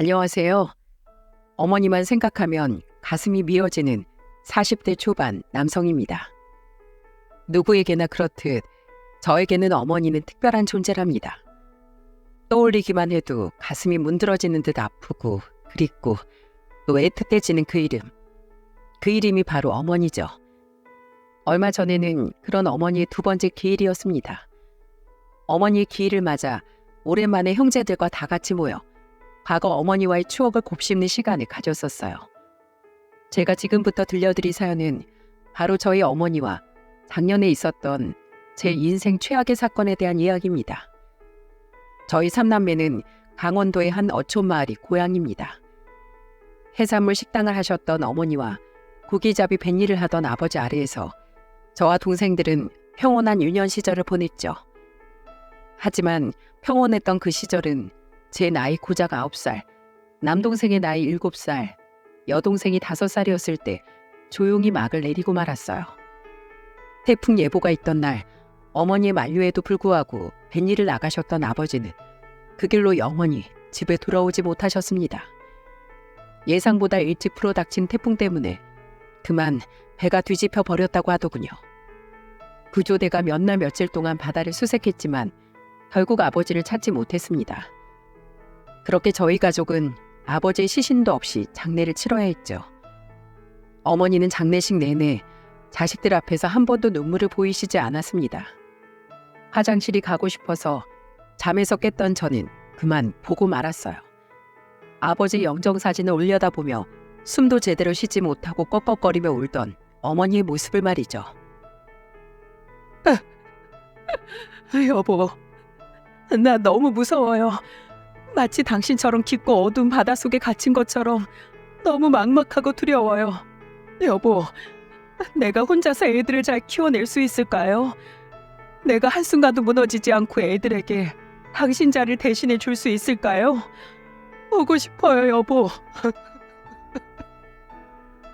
안녕하세요. 어머니만 생각하면 가슴이 미어지는 40대 초반 남성입니다. 누구에게나 그렇듯 저에게는 어머니는 특별한 존재랍니다. 떠올리기만 해도 가슴이 문드러지는 듯 아프고 그립고 또 애틋해지는 그 이름. 그 이름이 바로 어머니죠. 얼마 전에는 그런 어머니의 두 번째 기일이었습니다. 어머니의 기일을 맞아 오랜만에 형제들과 다 같이 모여 과거 어머니와의 추억을 곱씹는 시간을 가졌었어요. 제가 지금부터 들려드릴 사연은 바로 저희 어머니와 작년에 있었던 제 인생 최악의 사건에 대한 이야기입니다. 저희 삼남매는 강원도의 한 어촌 마을이 고향입니다. 해산물 식당을 하셨던 어머니와 고기잡이 뱃일을 하던 아버지 아래에서 저와 동생들은 평온한 유년 시절을 보냈죠. 하지만 평온했던 그 시절은 제 나이 고작 9살, 남동생의 나이 7살, 여동생이 5살이었을 때 조용히 막을 내리고 말았어요. 태풍 예보가 있던 날 어머니의 만류에도 불구하고 뱃일을 나가셨던 아버지는 그 길로 영원히 집에 돌아오지 못하셨습니다. 예상보다 일찍 불어닥친 태풍 때문에 그만 배가 뒤집혀 버렸다고 하더군요. 구조대가 몇 날 며칠 동안 바다를 수색했지만 결국 아버지를 찾지 못했습니다. 그렇게 저희 가족은 아버지의 시신도 없이 장례를 치러야 했죠. 어머니는 장례식 내내 자식들 앞에서 한 번도 눈물을 보이시지 않았습니다. 화장실이 가고 싶어서 잠에서 깼던 저는 그만 보고 말았어요. 아버지 영정사진을 올려다보며 숨도 제대로 쉬지 못하고 꺽꺽거리며 울던 어머니의 모습을 말이죠. 여보, 나 너무 무서워요. 마치 당신처럼 깊고 어두운 바닷속에 갇힌 것처럼 너무 막막하고 두려워요. 여보, 내가 혼자서 애들을 잘 키워낼 수 있을까요? 내가 한순간도 무너지지 않고 애들에게 당신 자리를 대신해 줄 수 있을까요? 보고 싶어요, 여보.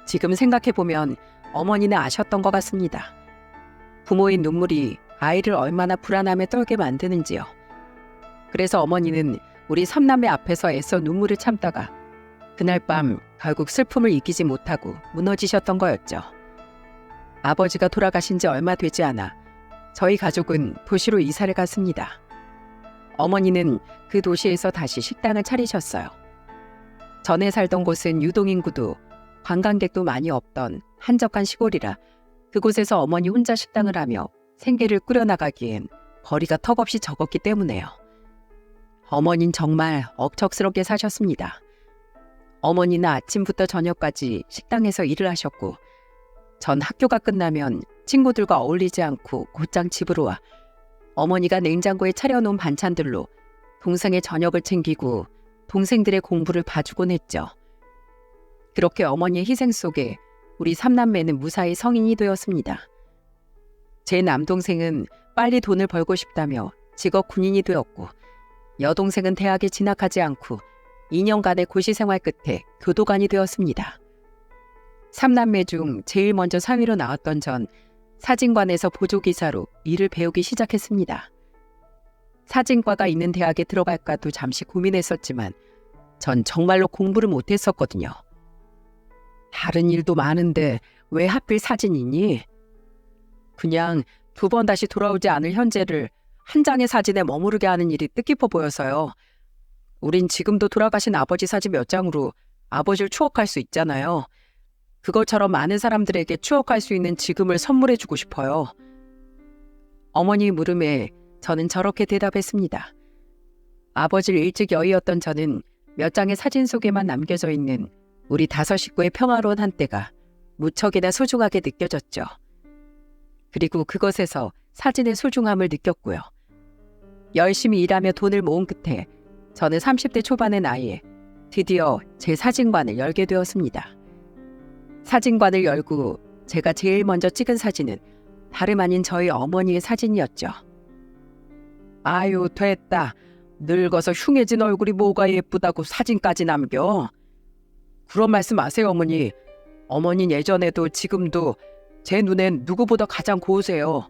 지금 생각해보면 어머니는 아셨던 것 같습니다. 부모의 눈물이 아이를 얼마나 불안함에 떨게 만드는지요. 그래서 어머니는 우리 삼남매 앞에서 애써 눈물을 참다가 그날 밤 결국 슬픔을 이기지 못하고 무너지셨던 거였죠. 아버지가 돌아가신 지 얼마 되지 않아 저희 가족은 도시로 이사를 갔습니다. 어머니는 그 도시에서 다시 식당을 차리셨어요. 전에 살던 곳은 유동인구도 관광객도 많이 없던 한적한 시골이라 그곳에서 어머니 혼자 식당을 하며 생계를 꾸려나가기엔 벌이가 턱없이 적었기 때문에요. 어머니는 정말 억척스럽게 사셨습니다. 어머니는 아침부터 저녁까지 식당에서 일을 하셨고 전 학교가 끝나면 친구들과 어울리지 않고 곧장 집으로 와 어머니가 냉장고에 차려놓은 반찬들로 동생의 저녁을 챙기고 동생들의 공부를 봐주곤 했죠. 그렇게 어머니의 희생 속에 우리 삼남매는 무사히 성인이 되었습니다. 제 남동생은 빨리 돈을 벌고 싶다며 직업 군인이 되었고 여동생은 대학에 진학하지 않고 2년간의 고시 생활 끝에 교도관이 되었습니다. 삼남매 중 제일 먼저 사위로 나왔던 전 사진관에서 보조기사로 일을 배우기 시작했습니다. 사진과가 있는 대학에 들어갈까도 잠시 고민했었지만 전 정말로 공부를 못했었거든요. 다른 일도 많은데 왜 하필 사진이니? 그냥 2번 다시 돌아오지 않을 현재를 한 장의 사진에 머무르게 하는 일이 뜻깊어 보여서요. 우린 지금도 돌아가신 아버지 사진 몇 장으로 아버지를 추억할 수 있잖아요. 그것처럼 많은 사람들에게 추억할 수 있는 지금을 선물해주고 싶어요. 어머니의 물음에 저는 저렇게 대답했습니다. 아버지를 일찍 여의었던 저는 몇 장의 사진 속에만 남겨져 있는 우리 5 식구의 평화로운 한때가 무척이나 소중하게 느껴졌죠. 그리고 그것에서 사진의 소중함을 느꼈고요. 열심히 일하며 돈을 모은 끝에 저는 30대 초반의 나이에 드디어 제 사진관을 열게 되었습니다. 사진관을 열고 제가 제일 먼저 찍은 사진은 다름 아닌 저희 어머니의 사진이었죠. 아유, 됐다. 늙어서 흉해진 얼굴이 뭐가 예쁘다고 사진까지 남겨. 그런 말씀 마세요, 어머니. 어머니는 예전에도 지금도 제 눈엔 누구보다 가장 고우세요.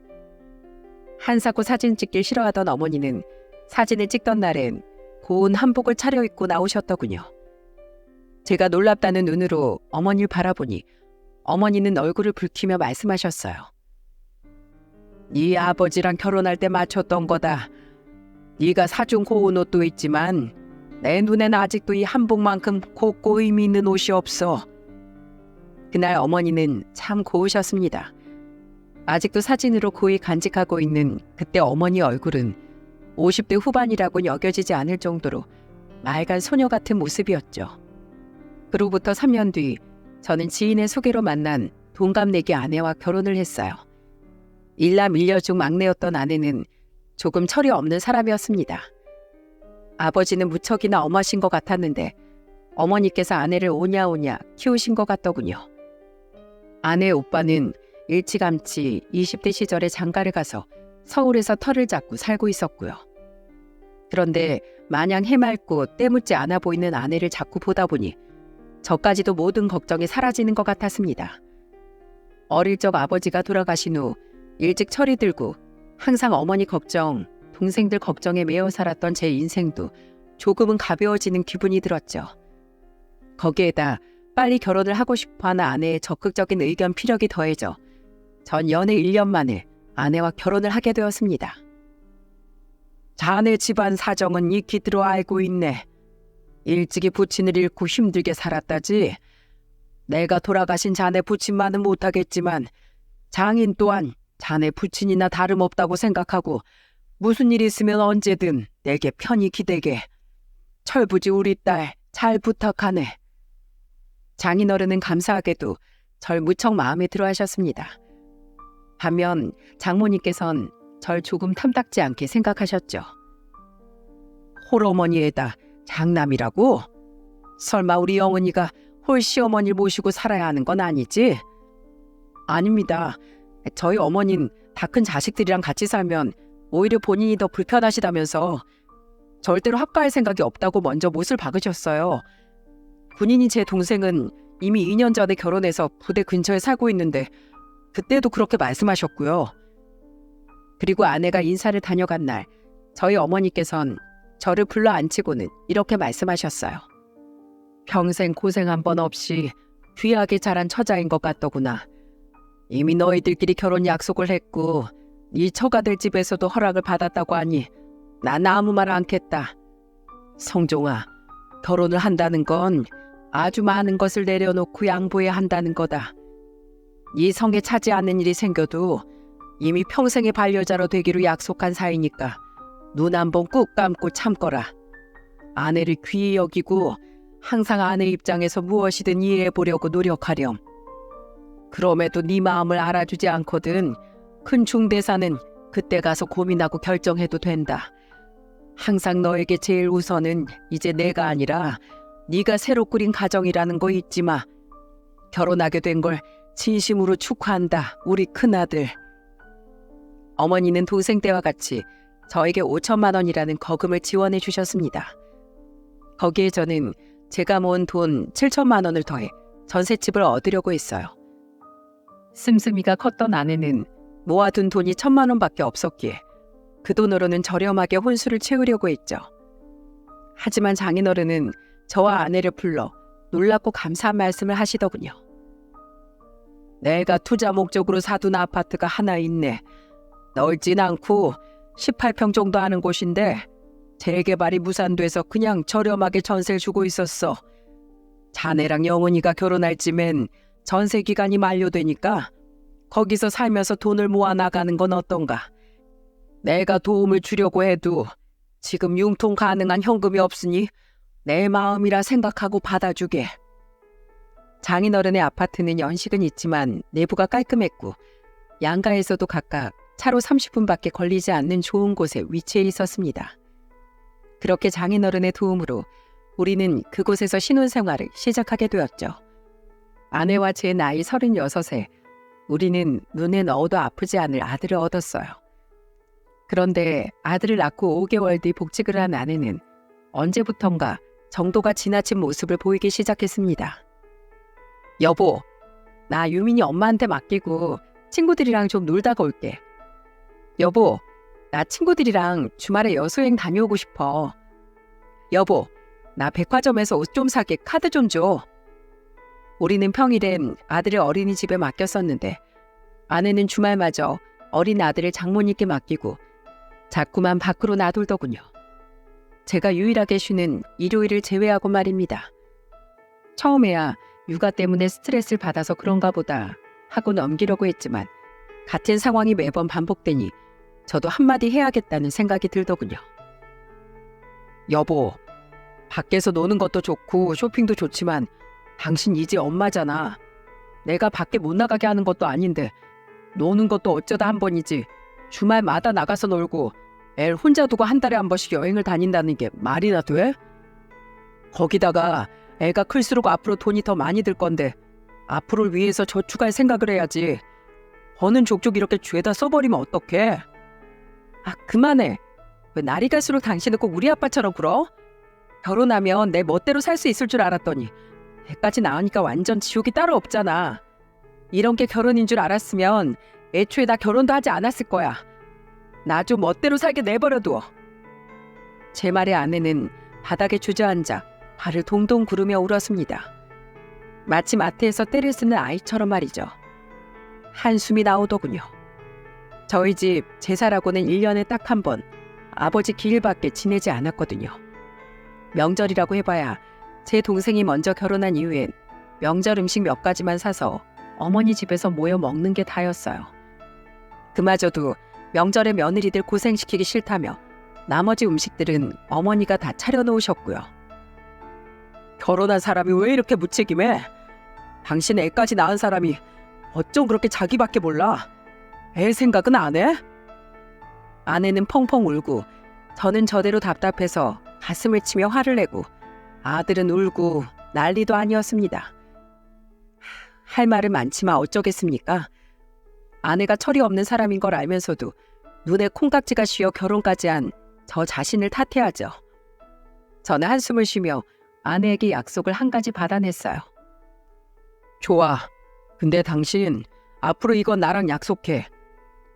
한사코 사진 찍길 싫어하던 어머니는 사진을 찍던 날엔 고운 한복을 차려입고 나오셨더군요. 제가 놀랍다는 눈으로 어머니를 바라보니 어머니는 얼굴을 붉히며 말씀하셨어요. 네 아버지랑 결혼할 때 맞췄던 거다. 네가 사준 고운 옷도 있지만 내 눈엔 아직도 이 한복만큼 곱고 의미 있는 옷이 없어. 그날 어머니는 참 고우셨습니다. 아직도 사진으로 고이 간직하고 있는 그때 어머니 얼굴은 50대 후반이라고 여겨지지 않을 정도로 맑은 소녀 같은 모습이었죠. 그로부터 3년 뒤 저는 지인의 소개로 만난 동갑내기 아내와 결혼을 했어요. 일남 일녀 중 막내였던 아내는 조금 철이 없는 사람이었습니다. 아버지는 무척이나 엄하신 것 같았는데 어머니께서 아내를 오냐오냐 키우신 것 같더군요. 아내의 오빠는 일찌감치 20대 시절에 장가를 가서 서울에서 터를 잡고 살고 있었고요. 그런데 마냥 해맑고 때묻지 않아 보이는 아내를 자꾸 보다 보니 저까지도 모든 걱정이 사라지는 것 같았습니다. 어릴 적 아버지가 돌아가신 후 일찍 철이 들고 항상 어머니 걱정, 동생들 걱정에 매여 살았던 제 인생도 조금은 가벼워지는 기분이 들었죠. 거기에다 빨리 결혼을 하고 싶어하는 아내의 적극적인 의견 피력이 더해져 전 연애 1년 만에 아내와 결혼을 하게 되었습니다. 자네 집안 사정은 익히 들어 알고 있네. 일찍이 부친을 잃고 힘들게 살았다지. 내가 돌아가신 자네 부친만은 못하겠지만 장인 또한 자네 부친이나 다름없다고 생각하고 무슨 일 있으면 언제든 내게 편히 기대게. 철부지 우리 딸 잘 부탁하네. 장인어른은 감사하게도 절 무척 마음에 들어 하셨습니다. 반면 장모님께선 절 조금 탐탁지 않게 생각하셨죠. 홀어머니에다 장남이라고? 설마 우리 어머니가 홀 시어머니를 모시고 살아야 하는 건 아니지? 아닙니다. 저희 어머니는 다 큰 자식들이랑 같이 살면 오히려 본인이 더 불편하시다면서 절대로 합가할 생각이 없다고 먼저 못을 박으셨어요. 군인인 제 동생은 이미 2년 전에 결혼해서 부대 근처에 살고 있는데 그때도 그렇게 말씀하셨고요. 그리고 아내가 인사를 다녀간 날 저희 어머니께선 저를 불러 앉히고는 이렇게 말씀하셨어요. 평생 고생 한 번 없이 귀하게 자란 처자인 것 같더구나. 이미 너희들끼리 결혼 약속을 했고 네 처가들 집에서도 허락을 받았다고 하니 난 아무 말 않겠다. 성종아, 결혼을 한다는 건 아주 많은 것을 내려놓고 양보해야 한다는 거다. 네 성에 차지 않는 일이 생겨도 이미 평생의 반려자로 되기로 약속한 사이니까 눈 한 번 꾹 감고 참거라. 아내를 귀히 여기고 항상 아내 입장에서 무엇이든 이해해보려고 노력하렴. 그럼에도 네 마음을 알아주지 않거든 큰 중대사는 그때 가서 고민하고 결정해도 된다. 항상 너에게 제일 우선은 이제 내가 아니라 네가 새로 꾸린 가정이라는 거 잊지 마. 결혼하게 된 걸 진심으로 축하한다, 우리 큰아들. 어머니는 동생 때와 같이 저에게 5천만 원이라는 거금을 지원해 주셨습니다. 거기에 저는 제가 모은 돈 7천만 원을 더해 전셋집을 얻으려고 했어요. 씀씀이가 컸던 아내는 모아둔 돈이 1,000만 원밖에 없었기에 그 돈으로는 저렴하게 혼수를 채우려고 했죠. 하지만 장인어른은 저와 아내를 불러 놀랍고 감사한 말씀을 하시더군요. 내가 투자 목적으로 사둔 아파트가 하나 있네. 넓진 않고 18평 정도 하는 곳인데 재개발이 무산돼서 그냥 저렴하게 전세를 주고 있었어. 자네랑 영훈이가 결혼할 쯤엔 전세 기간이 만료되니까 거기서 살면서 돈을 모아 나가는 건 어떤가? 내가 도움을 주려고 해도 지금 융통 가능한 현금이 없으니 내 마음이라 생각하고 받아주게. 장인어른의 아파트는 연식은 있지만 내부가 깔끔했고 양가에서도 각각 차로 30분밖에 걸리지 않는 좋은 곳에 위치해 있었습니다. 그렇게 장인어른의 도움으로 우리는 그곳에서 신혼생활을 시작하게 되었죠. 아내와 제 나이 36에 우리는 눈에 넣어도 아프지 않을 아들을 얻었어요. 그런데 아들을 낳고 5개월 뒤 복직을 한 아내는 언제부턴가 정도가 지나친 모습을 보이기 시작했습니다. 여보, 나 유민이 엄마한테 맡기고 친구들이랑 좀 놀다가 올게. 여보, 나 친구들이랑 주말에 여수여행 다녀오고 싶어. 여보, 나 백화점에서 옷 좀 사게 카드 좀 줘. 우리는 평일엔 아들을 어린이집에 맡겼었는데 아내는 주말마저 어린 아들을 장모님께 맡기고 자꾸만 밖으로 나돌더군요. 제가 유일하게 쉬는 일요일을 제외하고 말입니다. 처음에야 육아 때문에 스트레스를 받아서 그런가 보다 하고 넘기려고 했지만 같은 상황이 매번 반복되니 저도 한마디 해야겠다는 생각이 들더군요. 여보, 밖에서 노는 것도 좋고 쇼핑도 좋지만 당신 이제 엄마잖아. 내가 밖에 못 나가게 하는 것도 아닌데 노는 것도 어쩌다 한 번이지. 주말마다 나가서 놀고 애를 혼자 두고 한 달에 한 번씩 여행을 다닌다는 게 말이나 돼? 거기다가 애가 클수록 앞으로 돈이 더 많이 들 건데 앞으로를 위해서 저축할 생각을 해야지. 버는 족족 이렇게 죄다 써버리면 어떡해? 아, 그만해. 왜 날이 갈수록 당신은 꼭 우리 아빠처럼 굴어? 결혼하면 내 멋대로 살 수 있을 줄 알았더니 애까지 낳으니까 완전 지옥이 따로 없잖아. 이런 게 결혼인 줄 알았으면 애초에 나 결혼도 하지 않았을 거야. 나 좀 멋대로 살게 내버려둬. 제 말에 아내는 바닥에 주저앉아 발을 동동 구르며 울었습니다. 마치 마트에서 떼를 쓰는 아이처럼 말이죠. 한숨이 나오더군요. 저희 집 제사라고는 1년에 딱 한 번 아버지 기일밖에 지내지 않았거든요. 명절이라고 해봐야 제 동생이 먼저 결혼한 이후엔 명절 음식 몇 가지만 사서 어머니 집에서 모여 먹는 게 다였어요. 그마저도 명절에 며느리들 고생시키기 싫다며 나머지 음식들은 어머니가 다 차려놓으셨고요. 결혼한 사람이 왜 이렇게 무책임해? 당신 애까지 낳은 사람이 어쩜 그렇게 자기밖에 몰라? 애 생각은 안 해? 아내는 펑펑 울고 저는 저대로 답답해서 가슴을 치며 화를 내고 아들은 울고 난리도 아니었습니다. 할 말은 많지만 어쩌겠습니까? 아내가 철이 없는 사람인 걸 알면서도 눈에 콩깍지가 씌어 결혼까지 한 저 자신을 탓해야죠. 저는 한숨을 쉬며 아내에게 약속을 한 가지 받아냈어요. 좋아. 근데 당신 앞으로 이건 나랑 약속해.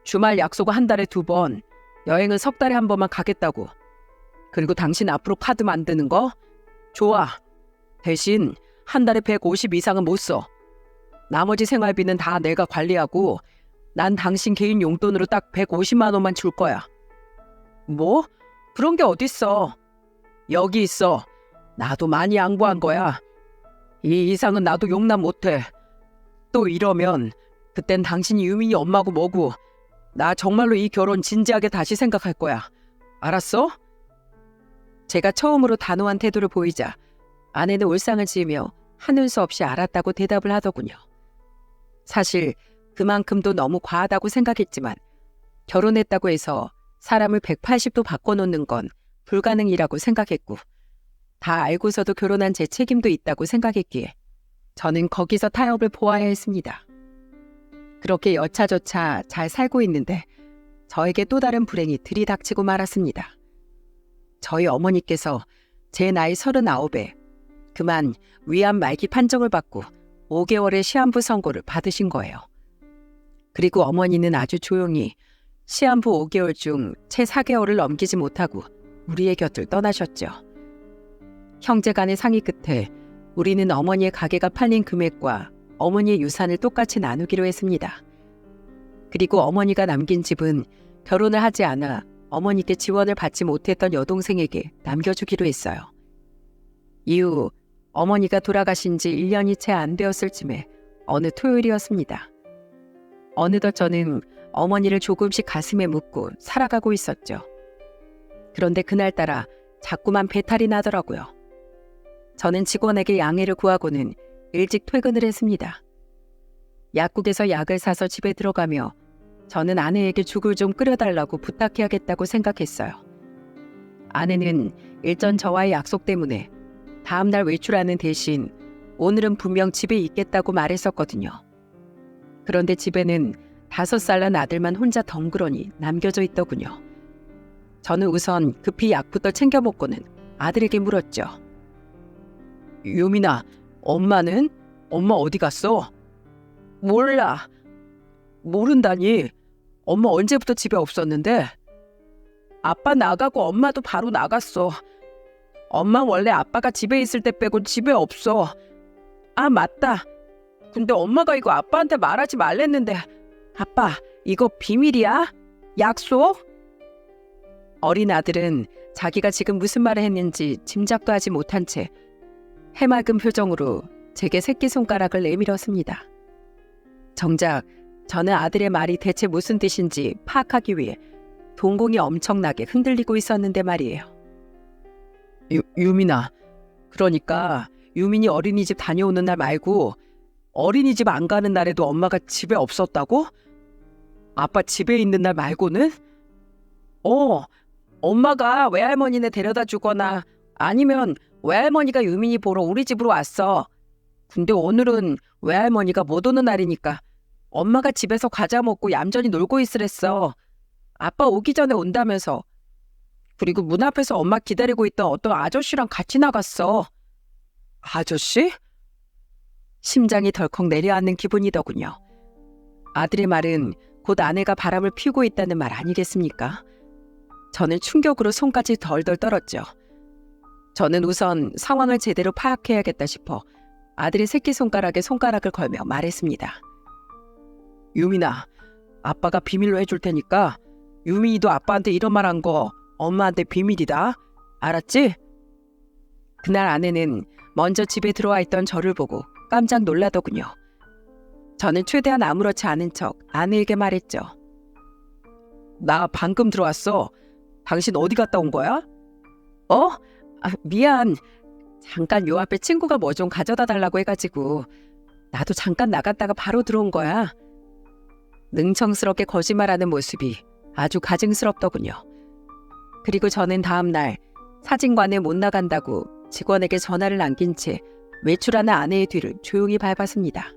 주말 약속은 한 달에 2번, 여행은 석 달에 한 번만 가겠다고. 그리고 당신 앞으로 카드 만드는 거? 좋아. 대신 한 달에 150 이상은 못 써. 나머지 생활비는 다 내가 관리하고 난 당신 개인 용돈으로 딱 150만 원만 줄 거야. 뭐? 그런 게 어딨어. 여기 있어. 나도 많이 양보한 거야. 이 이상은 나도 용납 못해. 또 이러면 그땐 당신이 유민이 엄마고 뭐고 나 정말로 이 결혼 진지하게 다시 생각할 거야. 알았어? 제가 처음으로 단호한 태도를 보이자 아내는 울상을 지으며 하는 수 없이 알았다고 대답을 하더군요. 사실 그만큼도 너무 과하다고 생각했지만 결혼했다고 해서 사람을 180도 바꿔놓는 건 불가능이라고 생각했고 다 알고서도 결혼한 제 책임도 있다고 생각했기에 저는 거기서 타협을 보아야 했습니다. 그렇게 여차저차 잘 살고 있는데 저에게 또 다른 불행이 들이닥치고 말았습니다. 저희 어머니께서 제 나이 39에 그만 위암 말기 판정을 받고 5개월의 시한부 선고를 받으신 거예요. 그리고 어머니는 아주 조용히 시한부 5개월 중 채 4개월을 넘기지 못하고 우리의 곁을 떠나셨죠. 형제간의 상의 끝에 우리는 어머니의 가게가 팔린 금액과 어머니의 유산을 똑같이 나누기로 했습니다. 그리고 어머니가 남긴 집은 결혼을 하지 않아 어머니께 지원을 받지 못했던 여동생에게 남겨주기로 했어요. 이후 어머니가 돌아가신 지 1년이 채 안 되었을 즈음에 어느 토요일이었습니다. 어느덧 저는 어머니를 조금씩 가슴에 묻고 살아가고 있었죠. 그런데 그날따라 자꾸만 배탈이 나더라고요. 저는 직원에게 양해를 구하고는 일찍 퇴근을 했습니다. 약국에서 약을 사서 집에 들어가며 저는 아내에게 죽을 좀 끓여달라고 부탁해야겠다고 생각했어요. 아내는 일전 저와의 약속 때문에 다음날 외출하는 대신 오늘은 분명 집에 있겠다고 말했었거든요. 그런데 집에는 5살 난 아들만 혼자 덩그러니 남겨져 있더군요. 저는 우선 급히 약부터 챙겨 먹고는 아들에게 물었죠. 유민아, 엄마는? 엄마 어디 갔어? 몰라. 모른다니. 엄마 언제부터 집에 없었는데? 아빠 나가고 엄마도 바로 나갔어. 엄마 원래 아빠가 집에 있을 때 빼고 집에 없어. 아, 맞다. 근데 엄마가 이거 아빠한테 말하지 말랬는데. 아빠, 이거 비밀이야? 약속? 어린 아들은 자기가 지금 무슨 말을 했는지 짐작도 하지 못한 채 해맑은 표정으로 제게 새끼손가락을 내밀었습니다. 정작 저는 아들의 말이 대체 무슨 뜻인지 파악하기 위해 동공이 엄청나게 흔들리고 있었는데 말이에요. 유민아, 그러니까 유민이 어린이집 다녀오는 날 말고 어린이집 안 가는 날에도 엄마가 집에 없었다고? 아빠 집에 있는 날 말고는? 엄마가 외할머니네 데려다 주거나 아니면 외할머니가 유민이 보러 우리 집으로 왔어. 근데 오늘은 외할머니가 못 오는 날이니까 엄마가 집에서 과자 먹고 얌전히 놀고 있으랬어. 아빠 오기 전에 온다면서. 그리고 문 앞에서 엄마 기다리고 있던 어떤 아저씨랑 같이 나갔어. 아저씨? 심장이 덜컥 내려앉는 기분이더군요. 아들의 말은 곧 아내가 바람을 피우고 있다는 말 아니겠습니까? 저는 충격으로 손까지 덜덜 떨었죠. 저는 우선 상황을 제대로 파악해야겠다 싶어 아들의 새끼손가락에 손가락을 걸며 말했습니다. 유민아, 아빠가 비밀로 해줄 테니까 유민이도 아빠한테 이런 말 한 거 엄마한테 비밀이다. 알았지? 그날 아내는 먼저 집에 들어와 있던 저를 보고 깜짝 놀라더군요. 저는 최대한 아무렇지 않은 척 아내에게 말했죠. 나 방금 들어왔어. 당신 어디 갔다 온 거야? 미안. 잠깐 요 앞에 친구가 뭐 좀 가져다 달라고 해가지고 나도 잠깐 나갔다가 바로 들어온 거야. 능청스럽게 거짓말하는 모습이 아주 가증스럽더군요. 그리고 저는 다음 날 사진관에 못 나간다고 직원에게 전화를 남긴 채 외출하는 아내의 뒤를 조용히 밟았습니다.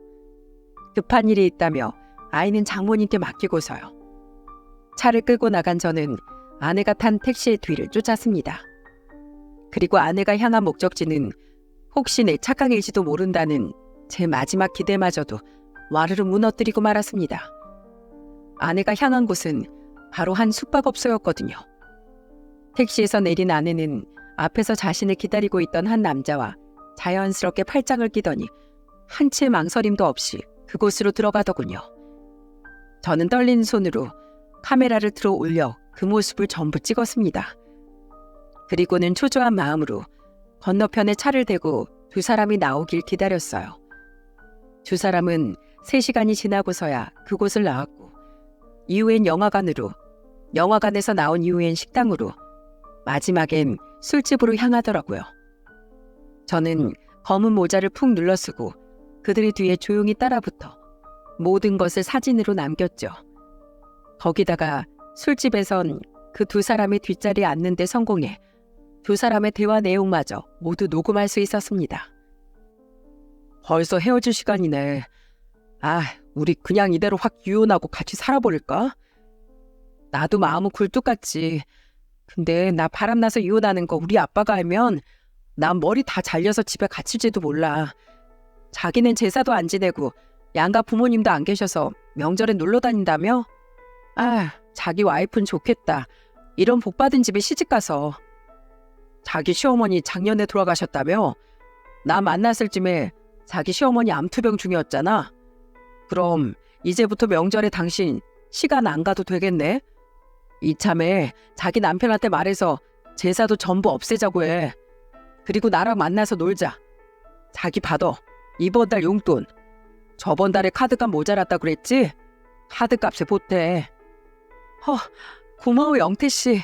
급한 일이 있다며 아이는 장모님께 맡기고서요. 차를 끌고 나간 저는 아내가 탄 택시의 뒤를 쫓았습니다. 그리고 아내가 향한 목적지는 혹시 내 착각일지도 모른다는 제 마지막 기대마저도 와르르 무너뜨리고 말았습니다. 아내가 향한 곳은 바로 한 숙박업소였거든요. 택시에서 내린 아내는 앞에서 자신을 기다리고 있던 한 남자와 자연스럽게 팔짱을 끼더니 한치의 망설임도 없이 그곳으로 들어가더군요. 저는 떨리는 손으로 카메라를 들어 올려 그 모습을 전부 찍었습니다. 그리고는 초조한 마음으로 건너편에 차를 대고 두 사람이 나오길 기다렸어요. 두 사람은 3시간이 지나고서야 그곳을 나왔고 이후엔 영화관으로, 영화관에서 나온 이후엔 식당으로, 마지막엔 술집으로 향하더라고요. 저는 검은 모자를 푹 눌러쓰고 그들의 뒤에 조용히 따라붙어 모든 것을 사진으로 남겼죠. 거기다가 술집에선 그 두 사람의 뒷자리에 앉는 데 성공해 두 사람의 대화 내용마저 모두 녹음할 수 있었습니다. 벌써 헤어질 시간이네. 우리 그냥 이대로 확 이혼하고 같이 살아버릴까? 나도 마음은 굴뚝 같지. 근데 나 바람나서 이혼하는 거 우리 아빠가 알면 난 머리 다 잘려서 집에 갇힐지도 몰라. 자기는 제사도 안 지내고 양가 부모님도 안 계셔서 명절에 놀러 다닌다며? 자기 와이프는 좋겠다. 이런 복받은 집에 시집가서. 자기 시어머니 작년에 돌아가셨다며? 나 만났을 쯤에 자기 시어머니 암투병 중이었잖아. 그럼 이제부터 명절에 당신 시간 안 가도 되겠네? 이참에 자기 남편한테 말해서 제사도 전부 없애자고 해. 그리고 나랑 만나서 놀자. 자기 받아. 이번 달 용돈. 저번 달에 카드값 모자랐다 그랬지? 카드값에 보태. 고마워 영태씨.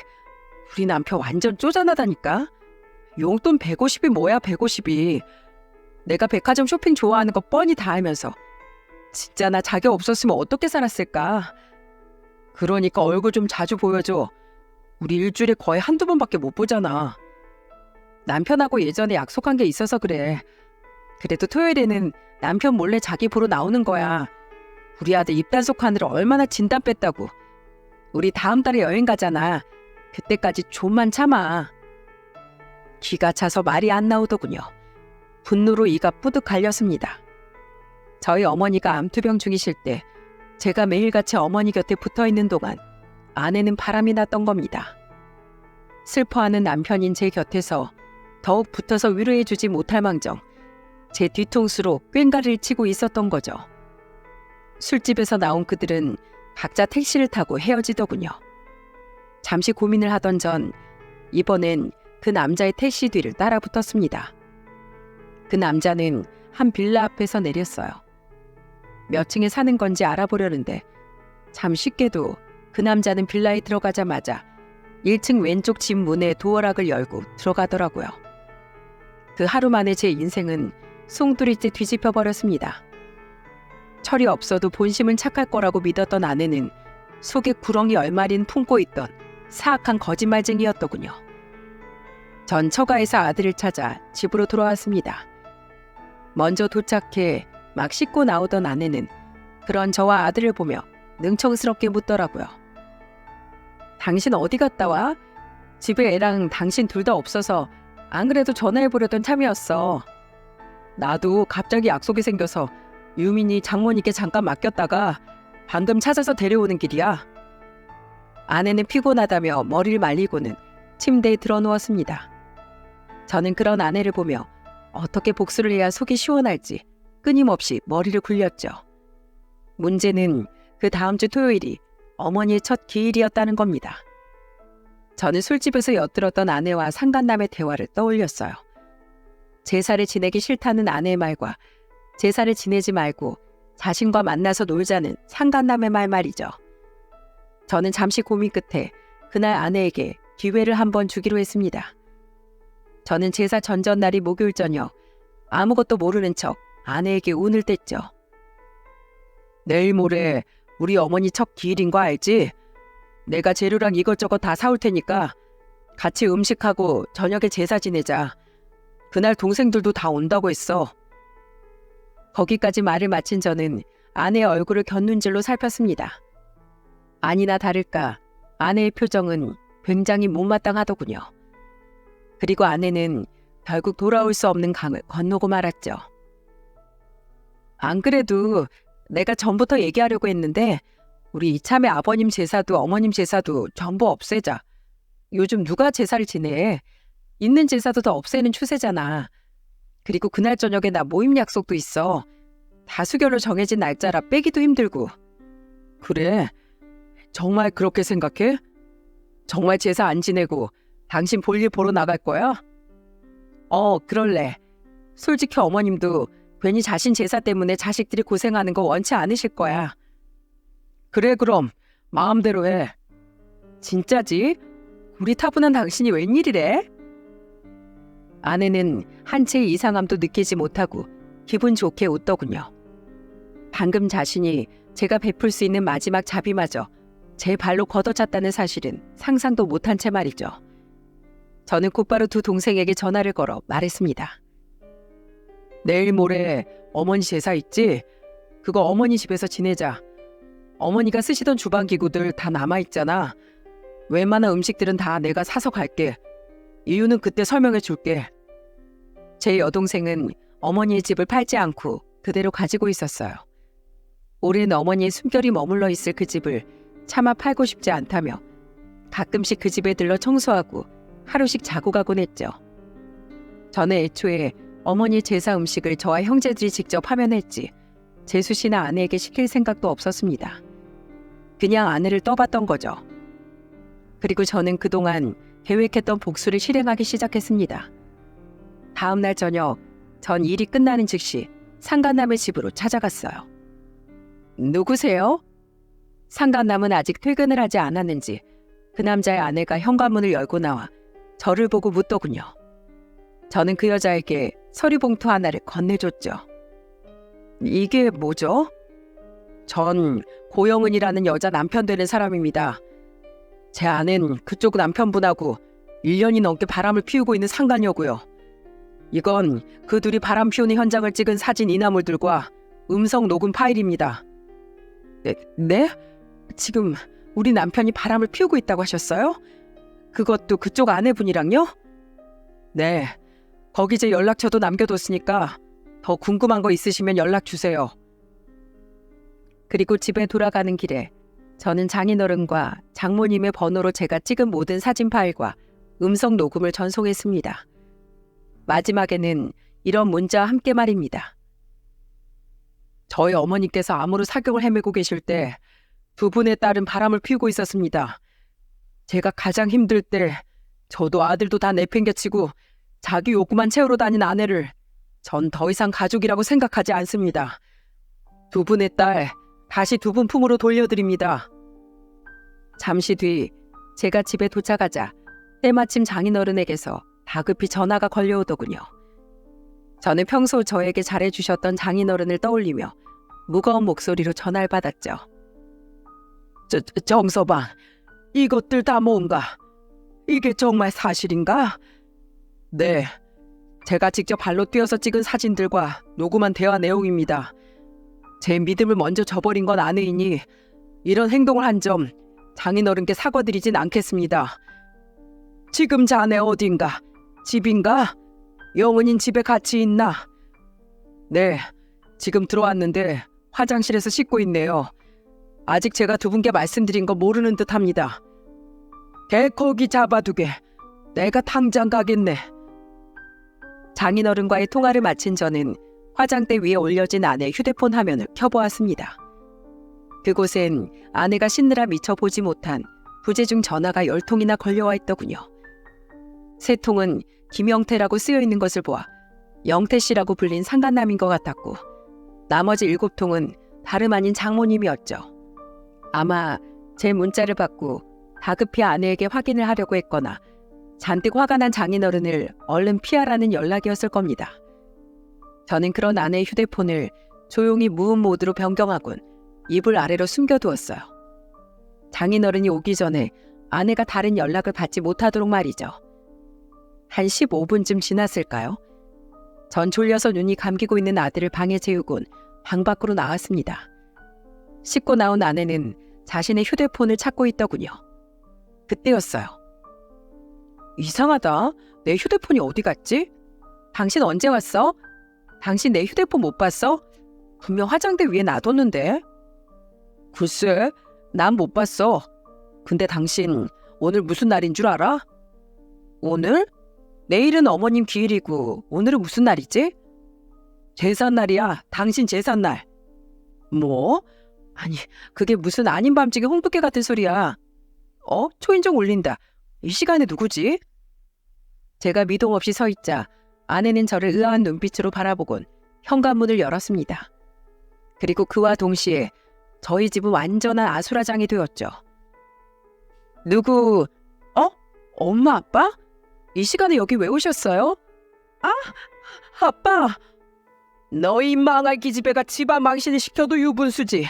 우리 남편 완전 쪼잔하다니까. 용돈 150이 뭐야 150이. 내가 백화점 쇼핑 좋아하는 거 뻔히 다 알면서 진짜 나 자기 없었으면 어떻게 살았을까. 그러니까 얼굴 좀 자주 보여줘. 우리 일주일에 거의 한두 번밖에 못 보잖아. 남편하고 예전에 약속한 게 있어서 그래. 그래도 토요일에는 남편 몰래 자기 보러 나오는 거야. 우리 아들 입단속하느라 얼마나 진땀 뺐다고. 우리 다음 달에 여행 가잖아. 그때까지 좀만 참아. 기가 차서 말이 안 나오더군요. 분노로 이가 뿌득 갈렸습니다. 저희 어머니가 암투병 중이실 때 제가 매일같이 어머니 곁에 붙어있는 동안 아내는 바람이 났던 겁니다. 슬퍼하는 남편인 제 곁에서 더욱 붙어서 위로해주지 못할 망정 제 뒤통수로 꽹가리를 치고 있었던 거죠. 술집에서 나온 그들은 각자 택시를 타고 헤어지더군요. 잠시 고민을 하던 전 이번엔 그 남자의 택시 뒤를 따라 붙었습니다. 그 남자는 한 빌라 앞에서 내렸어요. 몇 층에 사는 건지 알아보려는데 참 쉽게도 그 남자는 빌라에 들어가자마자 1층 왼쪽 집 문의 도어락을 열고 들어가더라고요. 그 하루 만에 제 인생은 송두리째 뒤집혀 버렸습니다. 철이 없어도 본심은 착할 거라고 믿었던 아내는 속에 구렁이 얼마린 품고 있던 사악한 거짓말쟁이였더군요. 전 처가에서 아들을 찾아 집으로 돌아왔습니다. 먼저 도착해 막 씻고 나오던 아내는 그런 저와 아들을 보며 능청스럽게 묻더라고요. 당신 어디 갔다 와? 집에 애랑 당신 둘 다 없어서 안 그래도 전화해보려던 참이었어. 나도 갑자기 약속이 생겨서 유민이 장모님께 잠깐 맡겼다가 방금 찾아서 데려오는 길이야. 아내는 피곤하다며 머리를 말리고는 침대에 들어누웠습니다. 저는 그런 아내를 보며 어떻게 복수를 해야 속이 시원할지 끊임없이 머리를 굴렸죠. 문제는 그 다음 주 토요일이 어머니의 첫 기일이었다는 겁니다. 저는 술집에서 엿들었던 아내와 상간남의 대화를 떠올렸어요. 제사를 지내기 싫다는 아내의 말과 제사를 지내지 말고 자신과 만나서 놀자는 상간남의 말이죠. 저는 잠시 고민 끝에 그날 아내에게 기회를 한번 주기로 했습니다. 저는 제사 전전날이 목요일 저녁 아무것도 모르는 척 아내에게 운을 뗐죠. 내일 모레 우리 어머니 첫 기일인 거 알지? 내가 재료랑 이것저것 다 사올 테니까 같이 음식하고 저녁에 제사 지내자. 그날 동생들도 다 온다고 했어. 거기까지 말을 마친 저는 아내의 얼굴을 곁눈질로 살폈습니다. 아니나 다를까 아내의 표정은 굉장히 못마땅하더군요. 그리고 아내는 결국 돌아올 수 없는 강을 건너고 말았죠. 안 그래도 내가 전부터 얘기하려고 했는데 우리 이참에 아버님 제사도 어머님 제사도 전부 없애자. 요즘 누가 제사를 지내? 있는 제사도 다 없애는 추세잖아. 그리고 그날 저녁에 나 모임 약속도 있어. 다수결로 정해진 날짜라 빼기도 힘들고. 그래? 정말 그렇게 생각해? 정말 제사 안 지내고 당신 볼일 보러 나갈 거야? 그럴래. 솔직히 어머님도 괜히 자신 제사 때문에 자식들이 고생하는 거 원치 않으실 거야. 그래 그럼 마음대로 해. 진짜지? 우리 타분한 당신이 웬일이래? 아내는 한치의 이상함도 느끼지 못하고 기분 좋게 웃더군요. 방금 자신이 제가 베풀 수 있는 마지막 자비마저 제 발로 걷어찼다는 사실은 상상도 못한 채 말이죠. 저는 곧바로 두 동생에게 전화를 걸어 말했습니다. 내일 모레 어머니 제사 있지? 그거 어머니 집에서 지내자. 어머니가 쓰시던 주방기구들 다 남아있잖아. 웬만한 음식들은 다 내가 사서 갈게. 이유는 그때 설명해 줄게. 제 여동생은 어머니의 집을 팔지 않고 그대로 가지고 있었어요. 오랜 어머니의 숨결이 머물러 있을 그 집을 차마 팔고 싶지 않다며 가끔씩 그 집에 들러 청소하고 하루씩 자고 가곤 했죠. 저는 애초에 어머니 제사 음식을 저와 형제들이 직접 하면 했지 재수 씨나 아내에게 시킬 생각도 없었습니다. 그냥 아내를 떠봤던 거죠. 그리고 저는 그동안 계획했던 복수를 실행하기 시작했습니다. 다음 날 저녁 전 일이 끝나는 즉시 상간남의 집으로 찾아갔어요. 누구세요? 상간남은 아직 퇴근을 하지 않았는지 그 남자의 아내가 현관문을 열고 나와 저를 보고 묻더군요. 저는 그 여자에게 서류봉투 하나를 건네줬죠. 이게 뭐죠? 전 고영은이라는 여자 남편 되는 사람입니다. 제 아내는 그쪽 남편분하고 1년이 넘게 바람을 피우고 있는 상간녀고요. 이건 그 둘이 바람 피우는 현장을 찍은 사진 이나물들과 음성 녹음 파일입니다. 네? 지금 우리 남편이 바람을 피우고 있다고 하셨어요? 그것도 그쪽 아내분이랑요? 네. 거기 제 연락처도 남겨뒀으니까 더 궁금한 거 있으시면 연락 주세요. 그리고 집에 돌아가는 길에 저는 장인어른과 장모님의 번호로 제가 찍은 모든 사진 파일과 음성 녹음을 전송했습니다. 마지막에는 이런 문자와 함께 말입니다. 저희 어머니께서 암으로 사경을 헤매고 계실 때 두 분의 딸은 바람을 피우고 있었습니다. 제가 가장 힘들 때 저도 아들도 다 내팽개치고 자기 요구만 채우러 다닌 아내를 전 더 이상 가족이라고 생각하지 않습니다. 두 분의 딸 다시 두 분 품으로 돌려드립니다. 잠시 뒤 제가 집에 도착하자 때마침 장인어른에게서 다급히 전화가 걸려오더군요. 저는 평소 저에게 잘해주셨던 장인어른을 떠올리며 무거운 목소리로 전화를 받았죠. 정서방, 이것들 다 뭔가? 이게 정말 사실인가? 네, 제가 직접 발로 뛰어서 찍은 사진들과 녹음한 대화 내용입니다. 제 믿음을 먼저 저버린 건 아내이니 이런 행동을 한 점 장인어른께 사과드리진 않겠습니다. 지금 자네 어딘가? 집인가? 영은인 집에 같이 있나? 네, 지금 들어왔는데 화장실에서 씻고 있네요. 아직 제가 두 분께 말씀드린 거 모르는 듯합니다. 개 거기 잡아두게. 내가 당장 가겠네. 장인어른과의 통화를 마친 저는 화장대 위에 올려진 아내의 휴대폰 화면을 켜보았습니다. 그곳엔 아내가 씻느라 미처 보지 못한 부재중 전화가 10통이나 걸려와 있더군요. 3통은 김영태라고 쓰여있는 것을 보아 영태 씨라고 불린 상간남인 것 같았고, 나머지 7통은 다름 아닌 장모님이었죠. 아마 제 문자를 받고 다급히 아내에게 확인을 하려고 했거나 잔뜩 화가 난 장인어른을 얼른 피하라는 연락이었을 겁니다. 저는 그런 아내의 휴대폰을 조용히 무음 모드로 변경하곤 이불 아래로 숨겨두었어요. 장인어른이 오기 전에 아내가 다른 연락을 받지 못하도록 말이죠. 한 15분쯤 지났을까요? 전 졸려서 눈이 감기고 있는 아들을 방에 재우곤 방 밖으로 나왔습니다. 씻고 나온 아내는 자신의 휴대폰을 찾고 있더군요. 그때였어요. 이상하다. 내 휴대폰이 어디 갔지? 당신 언제 왔어? 당신 내 휴대폰 못 봤어? 분명 화장대 위에 놔뒀는데. 글쎄, 난 못 봤어. 근데 당신 오늘 무슨 날인 줄 알아? 오늘? 내일은 어머님 기일이고 오늘은 무슨 날이지? 제삿날이야. 당신 제삿날. 뭐? 아니, 그게 무슨 아닌 밤중에 홍두깨 같은 소리야. 초인종 울린다. 이 시간에 누구지? 제가 미동 없이 서 있자 아내는 저를 의아한 눈빛으로 바라보곤 현관문을 열었습니다. 그리고 그와 동시에 저희 집은 완전한 아수라장이 되었죠. 누구? 엄마, 아빠? 이 시간에 여기 왜 오셨어요? 아빠! 너희 망할 기집애가 집안 망신을 시켜도 유분수지.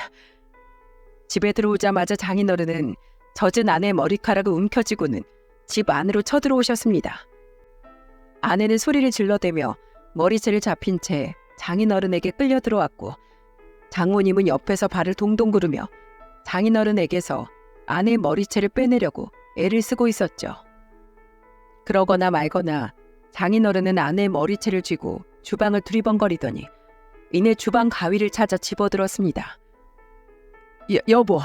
집에 들어오자마자 장인어른은 젖은 아내의 머리카락을 움켜쥐고는 집 안으로 쳐들어오셨습니다. 아내는 소리를 질러대며 머리채를 잡힌 채 장인어른에게 끌려 들어왔고, 장모님은 옆에서 발을 동동 구르며 장인어른에게서 아내의 머리채를 빼내려고 애를 쓰고 있었죠. 그러거나 말거나 장인어른은 아내의 머리채를 쥐고 주방을 두리번거리더니 이내 주방 가위를 찾아 집어들었습니다. 여보,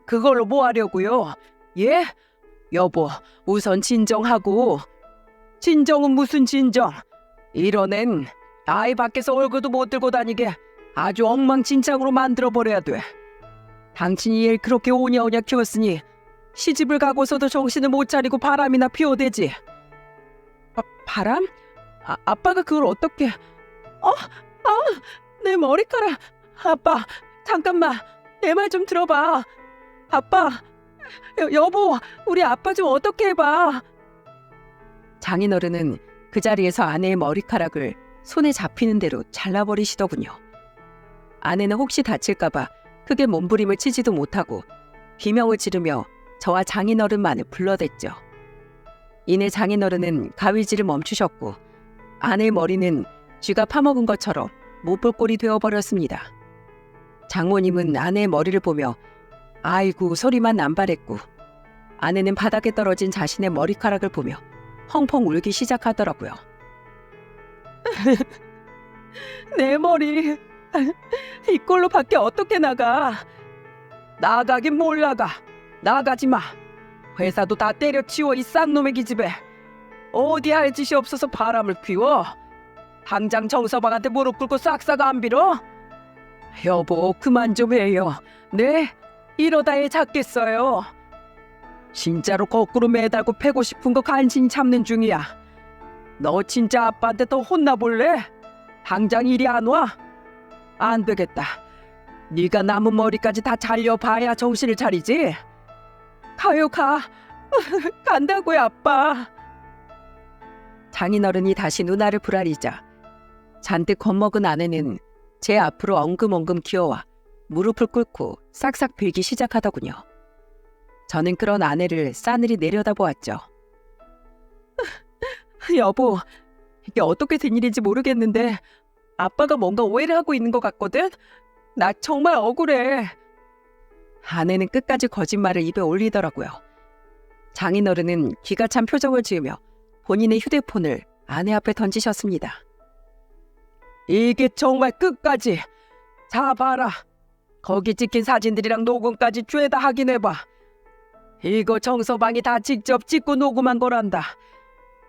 그걸로 뭐 하려고요? 예? 여보, 우선 진정하고. 진정은 무슨 진정? 이런 앤 아이 밖에서 얼굴도 못 들고 다니게 아주 엉망진창으로 만들어버려야 돼. 당신이 얘를 그렇게 오냐오냐 키웠으니 시집을 가고서도 정신을 못 차리고 바람이나 피워대지. 바람? 아빠가 그걸 어떻게... 내 머리카락. 아빠, 잠깐만. 내 말 좀 들어봐. 아빠, 여보, 우리 아빠 좀 어떻게 해봐. 장인어른은 그 자리에서 아내의 머리카락을 손에 잡히는 대로 잘라버리시더군요. 아내는 혹시 다칠까봐 크게 몸부림을 치지도 못하고 비명을 지르며 저와 장인어른만을 불러댔죠. 이내 장인어른은 가위질을 멈추셨고 아내의 머리는 쥐가 파먹은 것처럼 못볼 꼴이 되어버렸습니다. 장모님은 아내의 머리를 보며 아이고 소리만 남발했고, 아내는 바닥에 떨어진 자신의 머리카락을 보며 펑펑 울기 시작하더라고요. 내 머리 이 꼴로 밖에 어떻게 나가? 나가긴 뭘 나가. 나가지 마. 회사도 다 때려치워 이 쌍놈의 기집애. 어디 할 짓이 없어서 바람을 피워? 당장 정서방한테 무릎 꿇고 싹싹 안 빌어? 여보, 그만 좀 해요. 네? 이러다 애 잡겠어요. 진짜로 거꾸로 매달고 패고 싶은 거 간신히 참는 중이야. 너 진짜 아빠한테 더 혼나볼래? 당장 이리 안 와? 안 되겠다. 네가 남은 머리까지 다 잘려봐야 정신을 차리지. 가요, 가. 간다고요, 아빠. 장인어른이 다시 누나를 부라리자 잔뜩 겁먹은 아내는 제 앞으로 엉금엉금 기어와 무릎을 꿇고 싹싹 빌기 시작하더군요. 저는 그런 아내를 싸늘히 내려다보았죠. 여보, 이게 어떻게 된 일인지 모르겠는데 아빠가 뭔가 오해를 하고 있는 것 같거든? 나 정말 억울해. 아내는 끝까지 거짓말을 입에 올리더라고요. 장인어른은 기가 찬 표정을 지으며 본인의 휴대폰을 아내 앞에 던지셨습니다. 이게 정말 끝까지. 자, 봐라. 거기 찍힌 사진들이랑 녹음까지 죄다 확인해봐. 이거 정서방이 다 직접 찍고 녹음한 거란다.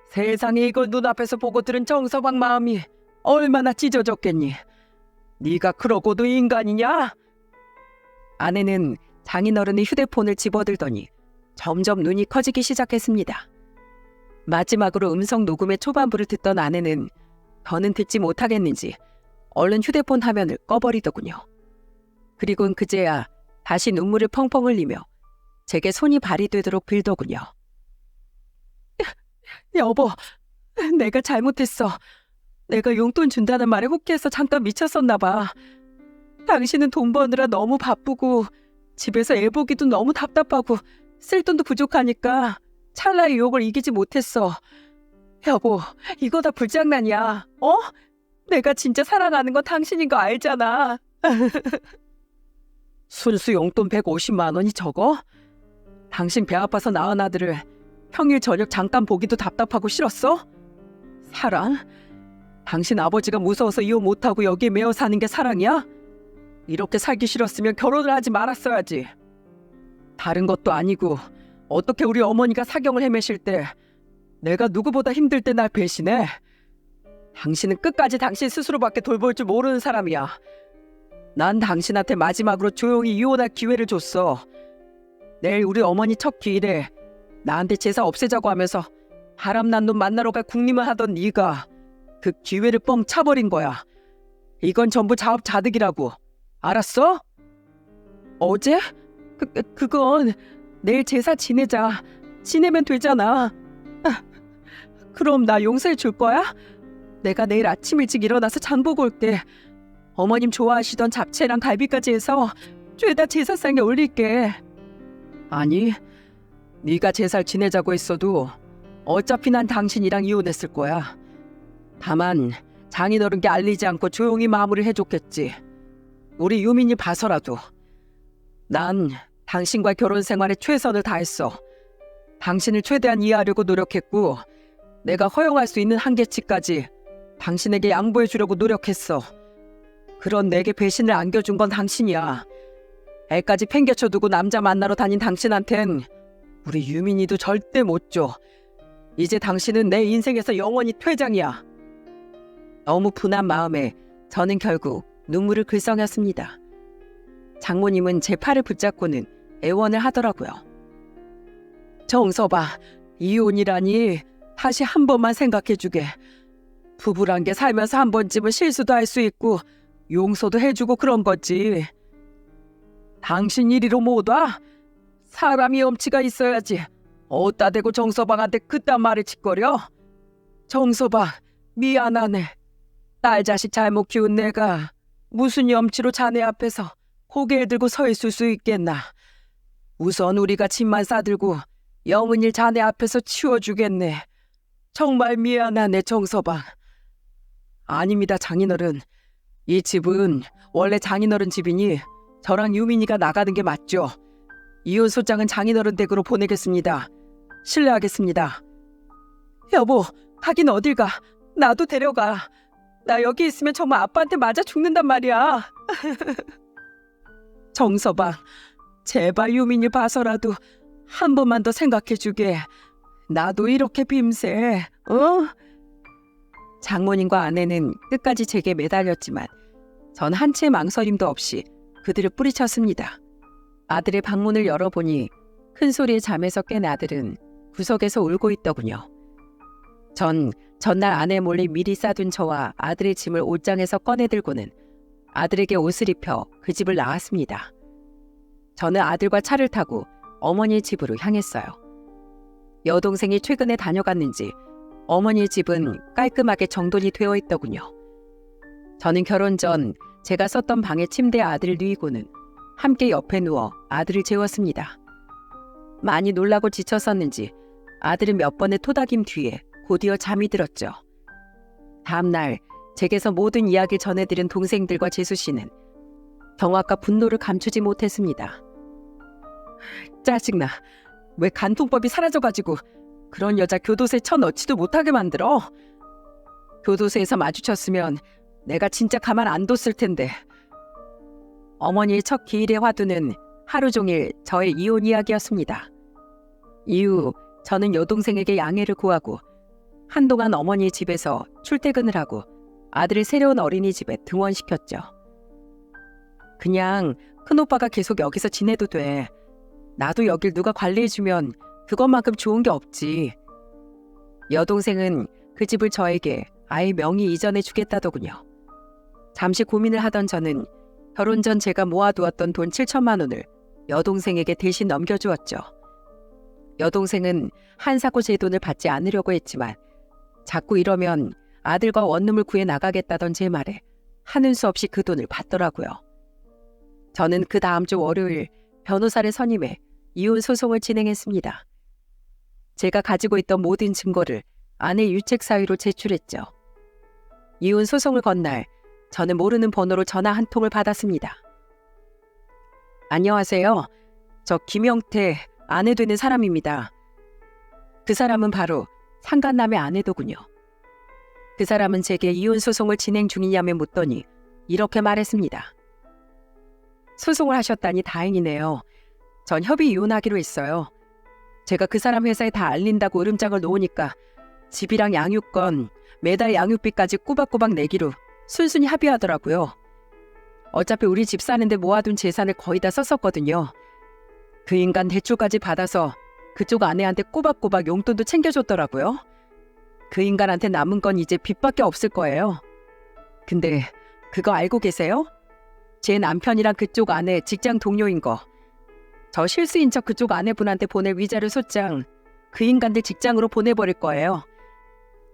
세상에 이걸 눈앞에서 보고 들은 정서방 마음이 얼마나 찢어졌겠니? 네가 그러고도 인간이냐? 아내는 장인어른의 휴대폰을 집어들더니 점점 눈이 커지기 시작했습니다. 마지막으로 음성 녹음의 초반부를 듣던 아내는 더는 듣지 못하겠는지 얼른 휴대폰 화면을 꺼버리더군요. 그리곤 그제야 다시 눈물을 펑펑 흘리며 제게 손이 발이 되도록 빌더군요. 여보, 내가 잘못했어. 내가 용돈 준다는 말에 혹해서 잠깐 미쳤었나 봐. 당신은 돈 버느라 너무 바쁘고 집에서 애 보기도 너무 답답하고 쓸 돈도 부족하니까 찰나의 유혹을 이기지 못했어. 여보, 이거 다 불장난이야. 어? 내가 진짜 사랑하는 건 당신인 거 알잖아. 순수 용돈 150만 원이 적어? 당신 배 아파서 낳은 아들을 평일 저녁 잠깐 보기도 답답하고 싫었어? 사랑? 당신 아버지가 무서워서 이혼 못하고 여기에 매여 사는 게 사랑이야? 이렇게 살기 싫었으면 결혼을 하지 말았어야지. 다른 것도 아니고 어떻게 우리 어머니가 사경을 헤매실 때 내가 누구보다 힘들 때 날 배신해? 당신은 끝까지 당신 스스로밖에 돌볼 줄 모르는 사람이야. 난 당신한테 마지막으로 조용히 이혼할 기회를 줬어. 내일 우리 어머니 첫 기일에 나한테 제사 없애자고 하면서 바람난 놈 만나러 갈 궁림을 하던 네가 그 기회를 뻥 차버린 거야. 이건 전부 자업자득이라고. 알았어? 어제? 그건 내일 제사 지내자. 지내면 되잖아. 그럼 나 용서해 줄 거야? 내가 내일 아침 일찍 일어나서 장 보고 올게. 어머님 좋아하시던 잡채랑 갈비까지 해서 죄다 제사상에 올릴게. 아니, 네가 제사를 지내자고 했어도 어차피 난 당신이랑 이혼했을 거야. 다만 장인어른께 알리지 않고 조용히 마무리를 해줬겠지. 우리 유민이 봐서라도. 난 당신과 결혼 생활에 최선을 다했어. 당신을 최대한 이해하려고 노력했고 내가 허용할 수 있는 한계치까지 당신에게 양보해 주려고 노력했어. 그런 내게 배신을 안겨준 건 당신이야. 애까지 팽개쳐두고 남자 만나러 다닌 당신한텐 우리 유민이도 절대 못 줘. 이제 당신은 내 인생에서 영원히 퇴장이야. 너무 분한 마음에 저는 결국 눈물을 글썽였습니다. 장모님은 제 팔을 붙잡고는 애원을 하더라고요. 정서봐, 이혼이라니 다시 한 번만 생각해주게. 부부란 게 살면서 한 번쯤은 실수도 할 수 있고 용서도 해주고 그런 거지. 당신 이리로 못 와? 사람이 염치가 있어야지. 어따 대고 정서방한테 그딴 말을 짓거려? 정서방, 미안하네. 딸 자식 잘못 키운 내가 무슨 염치로 자네 앞에서 고개를 들고 서 있을 수 있겠나. 우선 우리가 짐만 싸들고 영은일 자네 앞에서 치워주겠네. 정말 미안하네, 정서방. 아닙니다, 장인어른. 이 집은 원래 장인어른 집이니 저랑 유민이가 나가는 게 맞죠. 이혼 소장은 장인어른 댁으로 보내겠습니다. 실례하겠습니다. 여보, 가긴 어딜 가. 나도 데려가. 나 여기 있으면 정말 아빠한테 맞아 죽는단 말이야. 정서방, 제발 유민이 봐서라도 한 번만 더 생각해주게. 나도 이렇게 빔새 어? 장모님과 아내는 끝까지 제게 매달렸지만 전 한 채의 망설임도 없이 그들을 뿌리쳤습니다. 아들의 방문을 열어보니 큰 소리에 잠에서 깬 아들은 구석에서 울고 있더군요. 전 전날 아내 몰래 미리 싸둔 저와 아들의 짐을 옷장에서 꺼내들고는 아들에게 옷을 입혀 그 집을 나왔습니다. 저는 아들과 차를 타고 어머니의 집으로 향했어요. 여동생이 최근에 다녀갔는지 어머니의 집은 깔끔하게 정돈이 되어 있더군요. 저는 결혼 전 제가 썼던 방에 침대에 아들을 누이고는 함께 옆에 누워 아들을 재웠습니다. 많이 놀라고 지쳤었는지 아들은 몇 번의 토닥임 뒤에 곧이어 잠이 들었죠. 다음 날 제게서 모든 이야기를 전해들은 동생들과 재수 씨는 경악과 분노를 감추지 못했습니다. 짜증나. 왜 간통법이 사라져가지고 그런 여자 교도소에 쳐넣지도 못하게 만들어? 교도소에서 마주쳤으면 내가 진짜 가만 안 뒀을 텐데. 어머니의 첫 기일의 화두는 하루 종일 저의 이혼 이야기였습니다. 이후 저는 여동생에게 양해를 구하고 한동안 어머니의 집에서 출퇴근을 하고 아들을 새로운 어린이집에 등원시켰죠. 그냥 큰오빠가 계속 여기서 지내도 돼. 나도 여길 누가 관리해주면 그것만큼 좋은 게 없지. 여동생은 그 집을 저에게 아예 명의 이전해 주겠다더군요. 잠시 고민을 하던 저는 결혼 전 제가 모아두었던 돈 7천만 원을 여동생에게 대신 넘겨주었죠. 여동생은 한사코 제 돈을 받지 않으려고 했지만 자꾸 이러면 아들과 원룸을 구해 나가겠다던 제 말에 하는 수 없이 그 돈을 받더라고요. 저는 그 다음 주 월요일 변호사를 선임해 이혼 소송을 진행했습니다. 제가 가지고 있던 모든 증거를 아내 유책 사유로 제출했죠. 이혼 소송을 건 날 저는 모르는 번호로 전화 한 통을 받았습니다. 안녕하세요. 저 김영태 아내 되는 사람입니다. 그 사람은 바로 상간남의 아내더군요. 그 사람은 제게 이혼 소송을 진행 중이냐며 묻더니 이렇게 말했습니다. 소송을 하셨다니 다행이네요. 전 협의 이혼하기로 했어요. 제가 그 사람 회사에 다 알린다고 으름장을 놓으니까 집이랑 양육권, 매달 양육비까지 꼬박꼬박 내기로 순순히 합의하더라고요. 어차피 우리 집 사는데 모아둔 재산을 거의 다 썼었거든요. 그 인간 대출까지 받아서 그쪽 아내한테 꼬박꼬박 용돈도 챙겨줬더라고요. 그 인간한테 남은 건 이제 빚밖에 없을 거예요. 근데 그거 알고 계세요? 제 남편이랑 그쪽 아내 직장 동료인 거. 저 실수인 척 그쪽 아내분한테 보낼 위자료 소장 그 인간들 직장으로 보내버릴 거예요.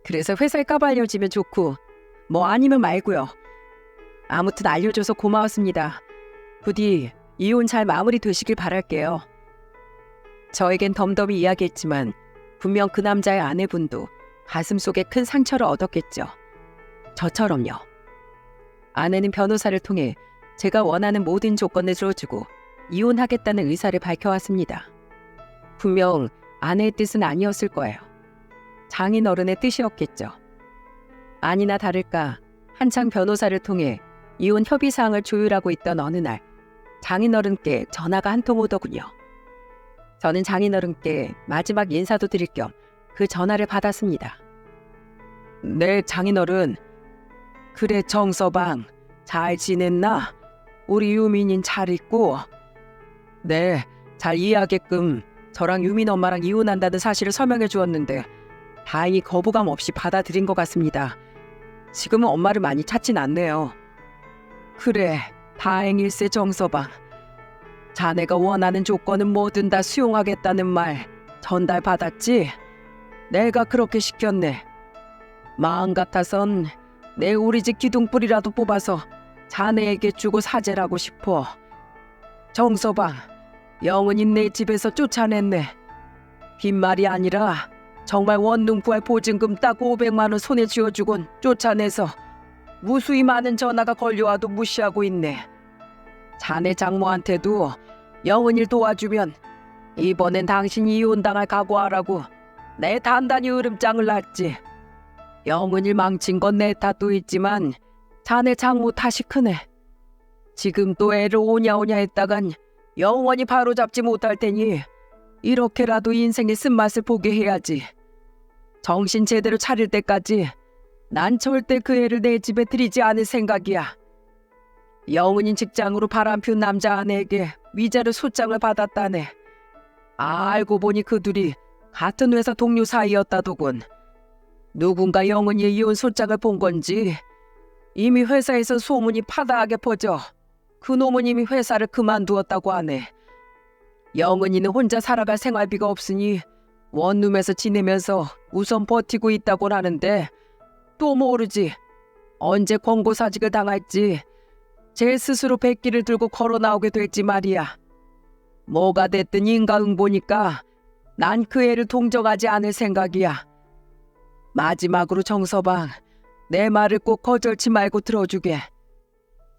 그래서 회사에 까발려지면 좋고 뭐 아니면 말고요. 아무튼 알려줘서 고마웠습니다. 부디 이혼 잘 마무리되시길 바랄게요. 저에겐 덤덤히 이야기했지만 분명 그 남자의 아내분도 가슴속에 큰 상처를 얻었겠죠. 저처럼요. 아내는 변호사를 통해 제가 원하는 모든 조건을 들어주고 이혼하겠다는 의사를 밝혀왔습니다. 분명 아내의 뜻은 아니었을 거예요. 장인어른의 뜻이었겠죠. 아니나 다를까 한창 변호사를 통해 이혼 협의사항을 조율하고 있던 어느 날 장인어른께 전화가 한 통 오더군요. 저는 장인어른께 마지막 인사도 드릴 겸 그 전화를 받았습니다. 네, 장인어른. 그래, 정서방. 잘 지냈나? 우리 유민인 잘 있고? 네, 잘 이해하게끔 저랑 유민 엄마랑 이혼한다는 사실을 설명해 주었는데 다행히 거부감 없이 받아들인 것 같습니다. 지금은 엄마를 많이 찾진 않네요. 그래, 다행일세 정서방. 자네가 원하는 조건은 뭐든 다 수용하겠다는 말 전달받았지? 내가 그렇게 시켰네. 마음 같아선 내 우리 집 기둥뿌리라도 뽑아서 자네에게 주고 사죄하고 싶어. 정서방, 영은이 내 집에서 쫓아냈네. 빈말이 아니라 정말 원룸 구할 보증금 딱 500만 원 손에 쥐어주곤 쫓아내서 무수히 많은 전화가 걸려와도 무시하고 있네. 자네 장모한테도 영은이를 도와주면 이번엔 당신 이혼당할 각오하라고 내 단단히 으름장을 놨지. 영은이를 망친 건 내 탓도 있지만 자네 장모 탓이 크네. 지금 또 애를 오냐오냐 했다간 영원히 바로잡지 못할 테니 이렇게라도 인생의 쓴맛을 보게 해야지. 정신 제대로 차릴 때까지 난 절대 그 애를 내 집에 들이지 않을 생각이야. 영은인 직장으로 바람피운 남자 아내에게 위자료 소장을 받았다네. 알고 보니 그 둘이 같은 회사 동료 사이였다더군. 누군가 영은이의 이혼 소장을 본 건지 이미 회사에서 소문이 파다하게 퍼져 그 놈은 이미 회사를 그만두었다고 하네. 영은이는 혼자 살아갈 생활비가 없으니 원룸에서 지내면서 우선 버티고 있다곤 하는데 또 모르지 언제 권고사직을 당할지 제 스스로 백기를 들고 걸어 나오게 될지 말이야. 뭐가 됐든 인가응 보니까 난 그 애를 동정하지 않을 생각이야. 마지막으로 정서방, 내 말을 꼭 거절치 말고 들어주게.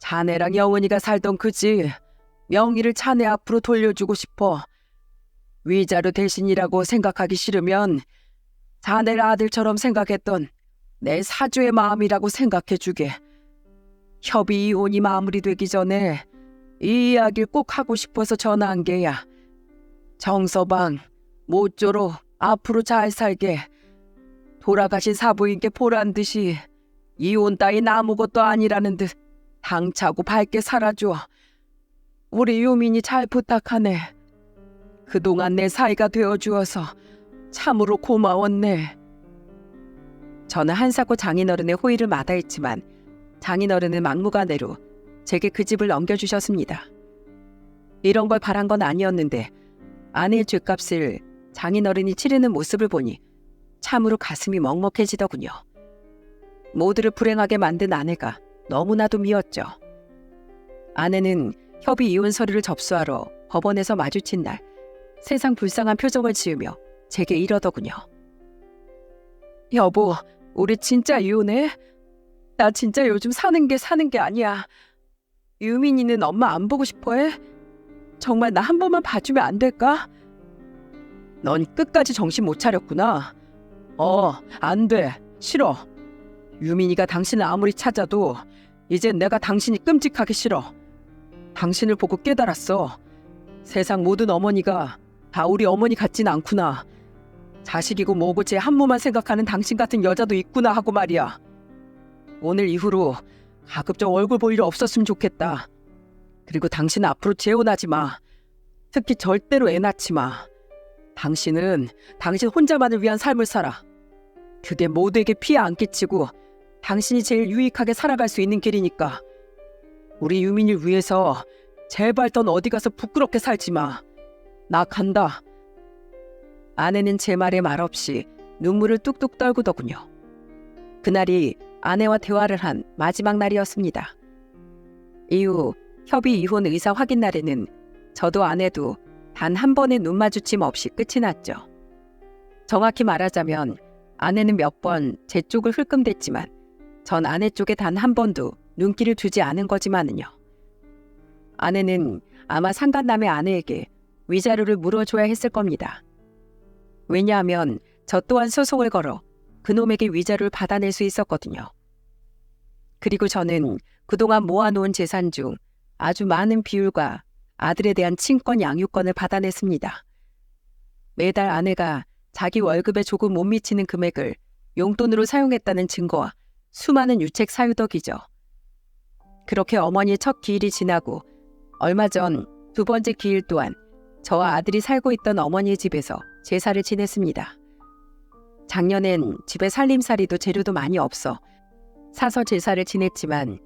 자네랑 영은이가 살던 그 집 명의를 자네 앞으로 돌려주고 싶어. 위자료 대신이라고 생각하기 싫으면 자네를 아들처럼 생각했던 내 사주의 마음이라고 생각해주게. 협의 이혼이 마무리되기 전에 이 이야기를 꼭 하고 싶어서 전화한 게야. 정서방, 모쪼록 앞으로 잘 살게. 돌아가신 사부인께 보란 듯이 이혼 따윈 아무것도 아니라는 듯 당차고 밝게 살아줘. 우리 유민이 잘 부탁하네. 그동안 내 사이가 되어주어서 참으로 고마웠네. 저는 한사코 장인어른의 호의를 마다했지만 장인어른은 막무가내로 제게 그 집을 넘겨주셨습니다. 이런 걸 바란 건 아니었는데 아내의 죗값을 장인어른이 치르는 모습을 보니 참으로 가슴이 먹먹해지더군요. 모두를 불행하게 만든 아내가 너무나도 미웠죠. 아내는 협의 이혼 서류를 접수하러 법원에서 마주친 날 세상 불쌍한 표정을 지으며 제게 이러더군요. 여보, 우리 진짜 이혼해? 나 진짜 요즘 사는 게 아니야. 유민이는 엄마 안 보고 싶어해? 정말 나 한 번만 봐주면 안 될까? 넌 끝까지 정신 못 차렸구나. 안 돼. 싫어. 유민이가 당신을 아무리 찾아도 이젠 내가 당신이 끔찍하게 싫어. 당신을 보고 깨달았어. 세상 모든 어머니가 다 우리 어머니 같진 않구나. 자식이고 뭐고 제 한모만 생각하는 당신 같은 여자도 있구나 하고 말이야. 오늘 이후로 가급적 얼굴 볼 일 없었으면 좋겠다. 그리고 당신은 앞으로 재혼하지 마. 특히 절대로 애 낳지 마. 당신은 당신 혼자만을 위한 삶을 살아. 그게 모두에게 피해 안 끼치고 당신이 제일 유익하게 살아갈 수 있는 길이니까. 우리 유민이를 위해서 제발 넌 어디 가서 부끄럽게 살지 마. 나 간다. 아내는 제 말에 말없이 눈물을 뚝뚝 떨구더군요. 그날이 아내와 대화를 한 마지막 날이었습니다. 이후 협의 이혼 의사 확인 날에는 저도 아내도 단 한 번의 눈 마주침 없이 끝이 났죠. 정확히 말하자면 아내는 몇 번 제 쪽을 흘끔댔지만 전 아내 쪽에 단 한 번도 눈길을 주지 않은 거지만은요. 아내는 아마 상간남의 아내에게 위자료를 물어줘야 했을 겁니다. 왜냐하면 저 또한 소송을 걸어 그놈에게 위자료를 받아낼 수 있었거든요. 그리고 저는 그동안 모아놓은 재산 중 아주 많은 비율과 아들에 대한 친권 양육권을 받아냈습니다. 매달 아내가 자기 월급에 조금 못 미치는 금액을 용돈으로 사용했다는 증거와 수많은 유책 사유덕이죠. 그렇게 어머니의 첫 기일이 지나고 얼마 전 두 번째 기일 또한 저와 아들이 살고 있던 어머니의 집에서 제사를 지냈습니다. 작년엔 집에 살림살이도 재료도 많이 없어 사서 제사를 지냈지만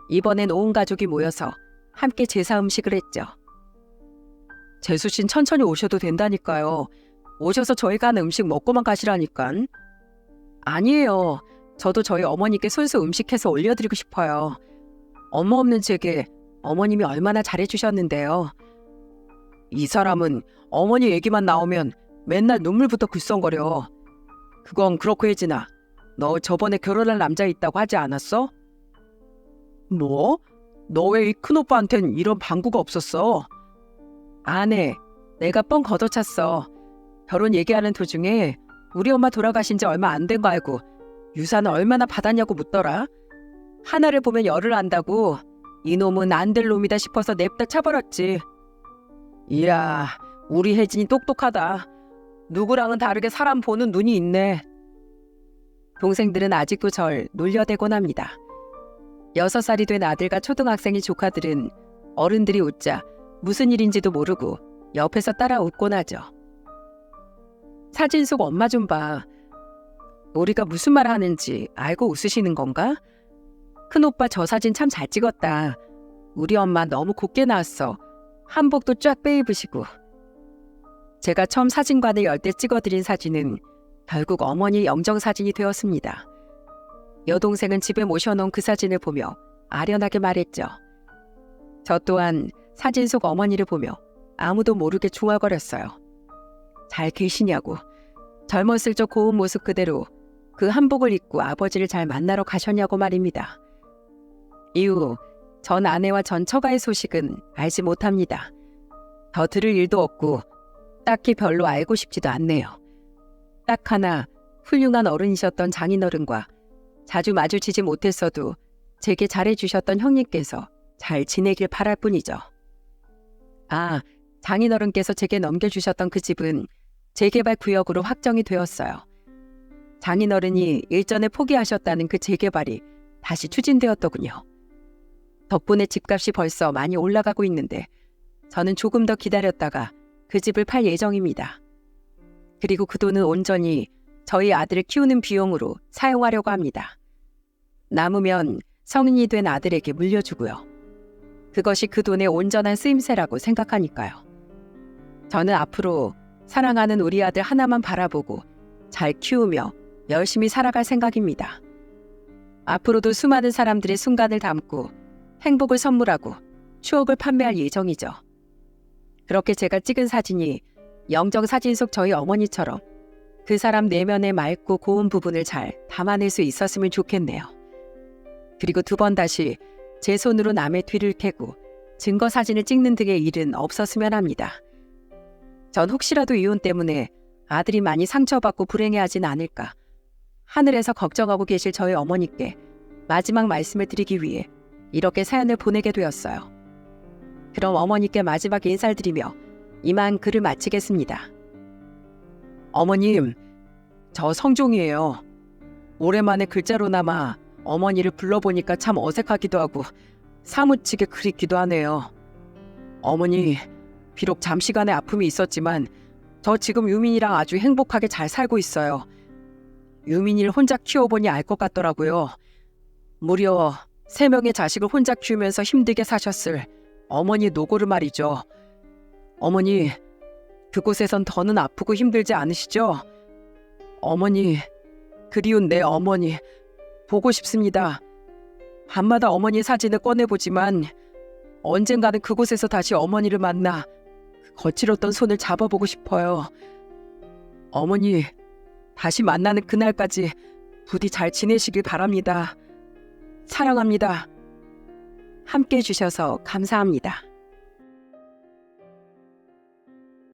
이번엔 온 가족이 모여서 함께 제사 음식을 했죠. 재수신 천천히 오셔도 된다니까요. 오셔서 저희가 하는 음식 먹고만 가시라니깐. 아니에요. 저도 저희 어머니께 손수 음식해서 올려드리고 싶어요. 엄마 없는 제게 어머님이 얼마나 잘해주셨는데요. 이 사람은 어머니 얘기만 나오면 맨날 눈물부터 글썽거려. 그건 그렇고 혜진아, 너 저번에 결혼할 남자 있다고 하지 않았어? 뭐? 너 왜 이 큰오빠한텐 이런 방구가 없었어? 아네, 내가 뻥 걷어찼어. 결혼 얘기하는 도중에 우리 엄마 돌아가신 지 얼마 안 된 거 알고 유산을 얼마나 받았냐고 묻더라. 하나를 보면 열을 안다고 이놈은 안 될 놈이다 싶어서 냅다 차버렸지. 이야, 우리 혜진이 똑똑하다. 누구랑은 다르게 사람 보는 눈이 있네. 동생들은 아직도 절 놀려대곤 합니다. 6살이 된 아들과 초등학생의 조카들은 어른들이 웃자 무슨 일인지도 모르고 옆에서 따라 웃곤 하죠. 사진 속 엄마 좀 봐. 우리가 무슨 말 하는지 알고 웃으시는 건가? 큰오빠 저 사진 참 잘 찍었다. 우리 엄마 너무 곱게 나왔어. 한복도 쫙 빼입으시고. 제가 처음 사진관을 열 때 찍어드린 사진은 결국 어머니 영정사진이 되었습니다. 여동생은 집에 모셔놓은 그 사진을 보며 아련하게 말했죠. 저 또한 사진 속 어머니를 보며 아무도 모르게 중얼거렸어요. 잘 계시냐고. 젊었을 적 고운 모습 그대로 그 한복을 입고 아버지를 잘 만나러 가셨냐고 말입니다. 이후 전 아내와 전 처가의 소식은 알지 못합니다. 더 들을 일도 없고 딱히 별로 알고 싶지도 않네요. 딱 하나 훌륭한 어른이셨던 장인어른과 자주 마주치지 못했어도 제게 잘해주셨던 형님께서 잘 지내길 바랄 뿐이죠. 아, 장인어른께서 제게 넘겨주셨던 그 집은 재개발 구역으로 확정이 되었어요. 장인어른이 일전에 포기하셨다는 그 재개발이 다시 추진되었더군요. 덕분에 집값이 벌써 많이 올라가고 있는데 저는 조금 더 기다렸다가 그 집을 팔 예정입니다. 그리고 그 돈은 온전히 저희 아들을 키우는 비용으로 사용하려고 합니다. 남으면 성인이 된 아들에게 물려주고요. 그것이 그 돈의 온전한 쓰임새라고 생각하니까요. 저는 앞으로 사랑하는 우리 아들 하나만 바라보고 잘 키우며 열심히 살아갈 생각입니다. 앞으로도 수많은 사람들의 순간을 담고 행복을 선물하고 추억을 판매할 예정이죠. 그렇게 제가 찍은 사진이 영정 사진 속 저희 어머니처럼 그 사람 내면의 맑고 고운 부분을 잘 담아낼 수 있었으면 좋겠네요. 그리고 2번 다시 제 손으로 남의 뒤를 캐고 증거 사진을 찍는 등의 일은 없었으면 합니다. 전 혹시라도 이혼 때문에 아들이 많이 상처받고 불행해하진 않을까 하늘에서 걱정하고 계실 저희 어머니께 마지막 말씀을 드리기 위해 이렇게 사연을 보내게 되었어요. 그럼 어머니께 마지막 인사를 드리며 이만 글을 마치겠습니다. 어머님, 저 성종이에요. 오랜만에 글자로나마 어머니를 불러보니까 참 어색하기도 하고 사무치게 그립기도 하네요. 어머니, 비록 잠시간의 아픔이 있었지만 저 지금 유민이랑 아주 행복하게 잘 살고 있어요. 유민이를 혼자 키워보니 알 것 같더라고요. 무려 3명의 자식을 혼자 키우면서 힘들게 사셨을 어머니 노고를 말이죠. 어머니, 그곳에선 더는 아프고 힘들지 않으시죠? 어머니, 그리운 내 어머니, 보고 싶습니다. 밤마다 어머니 사진을 꺼내보지만 언젠가는 그곳에서 다시 어머니를 만나 그 거칠었던 손을 잡아보고 싶어요. 어머니, 다시 만나는 그날까지 부디 잘 지내시길 바랍니다. 사랑합니다. 함께 해주셔서 감사합니다.